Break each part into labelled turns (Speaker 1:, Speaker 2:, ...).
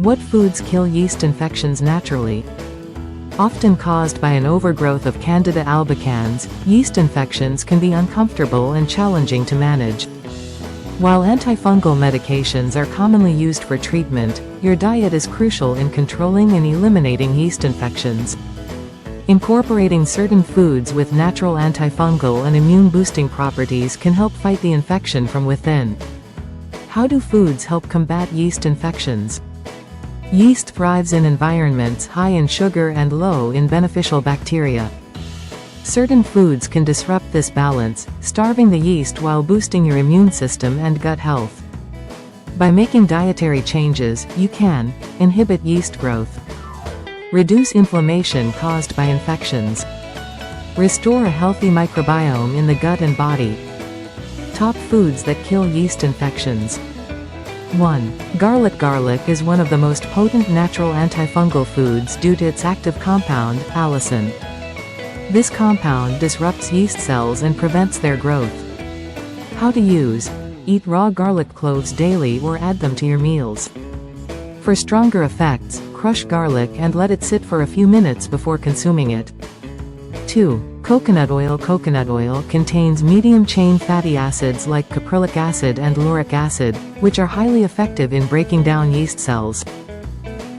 Speaker 1: What foods kill yeast infections naturally? Often caused by an overgrowth of Candida albicans, yeast infections can be uncomfortable and challenging to manage. While antifungal medications are commonly used for treatment, your diet is crucial in controlling and eliminating yeast infections. Incorporating certain foods with natural antifungal and immune-boosting properties can help fight the infection from within. How do foods help combat yeast infections? Yeast thrives in environments high in sugar and low in beneficial bacteria. Certain foods can disrupt this balance, starving the yeast while boosting your immune system and gut health. By making dietary changes, you can inhibit yeast growth, reduce inflammation caused by infections, restore a healthy microbiome in the gut and body. Top foods that kill yeast infections. 1. Garlic. Garlic is one of the most potent natural antifungal foods due to its active compound, allicin. This compound disrupts yeast cells and prevents their growth. How to use? Eat raw garlic cloves daily or add them to your meals. For stronger effects, crush garlic and let it sit for a few minutes before consuming it. 2. Coconut oil. Coconut oil contains medium-chain fatty acids like caprylic acid and lauric acid, which are highly effective in breaking down yeast cells.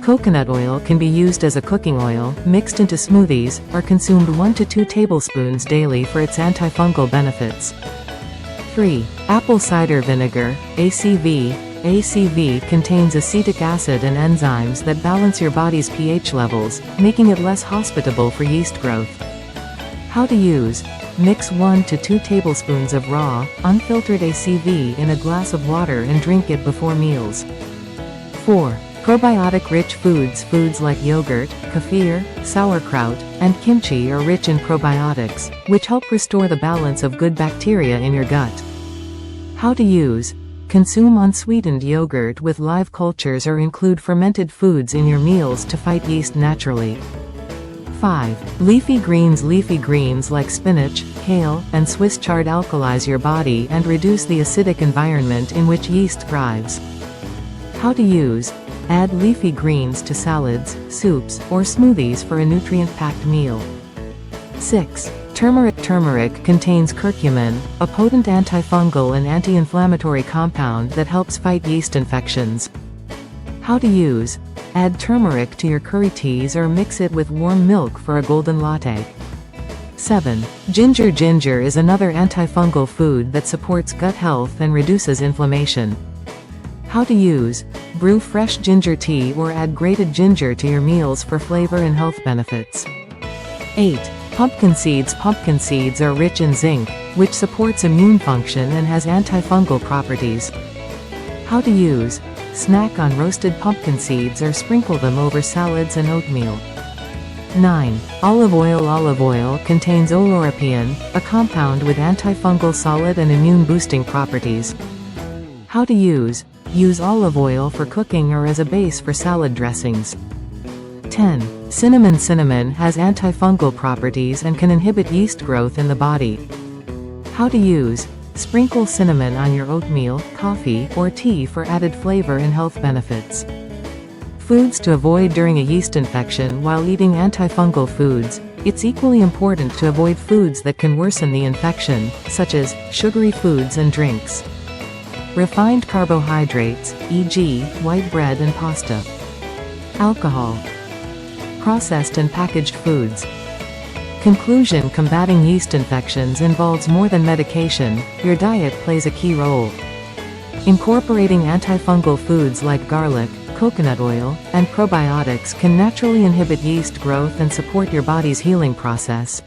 Speaker 1: Coconut oil can be used as a cooking oil, mixed into smoothies, or consumed 1 to 2 tablespoons daily for its antifungal benefits. 3. Apple cider vinegar, ACV. ACV contains acetic acid and enzymes that balance your body's pH levels, making it less hospitable for yeast growth. How to use? Mix 1 to 2 tablespoons of raw, unfiltered ACV in a glass of water and drink it before meals. 4. Probiotic-rich foods. Foods like yogurt, kefir, sauerkraut, and kimchi are rich in probiotics, which help restore the balance of good bacteria in your gut. How to use? Consume unsweetened yogurt with live cultures or include fermented foods in your meals to fight yeast naturally. 5. Leafy greens. Leafy greens like spinach, kale, and Swiss chard alkalize your body and reduce the acidic environment in which yeast thrives. How to use? Add leafy greens to salads, soups, or smoothies for a nutrient-packed meal. 6. Turmeric. Turmeric contains curcumin, a potent antifungal and anti-inflammatory compound that helps fight yeast infections. How to use? Add turmeric to your curry teas or mix it with warm milk for a golden latte. 7. Ginger. Ginger is another antifungal food that supports gut health and reduces inflammation. How to use? Brew fresh ginger tea or add grated ginger to your meals for flavor and health benefits. 8. Pumpkin seeds. Pumpkin seeds are rich in zinc, which supports immune function and has antifungal properties. How to use? Snack on roasted pumpkin seeds or sprinkle them over salads and oatmeal. 9. Olive oil. Olive oil contains oleuropein, a compound with antifungal solid and immune-boosting properties. How to use? Use olive oil for cooking or as a base for salad dressings. 10. Cinnamon. Cinnamon has antifungal properties and can inhibit yeast growth in the body. How to use? Sprinkle cinnamon on your oatmeal, coffee, or tea for added flavor and health benefits. Foods to avoid during a yeast infection. While eating antifungal foods, it's equally important to avoid foods that can worsen the infection, such as sugary foods and drinks. Refined carbohydrates, e.g., white bread and pasta. Alcohol. Processed and packaged foods. Conclusion: combating yeast infections involves more than medication. Your diet plays a key role. Incorporating antifungal foods like garlic, coconut oil, and probiotics can naturally inhibit yeast growth and support your body's healing process.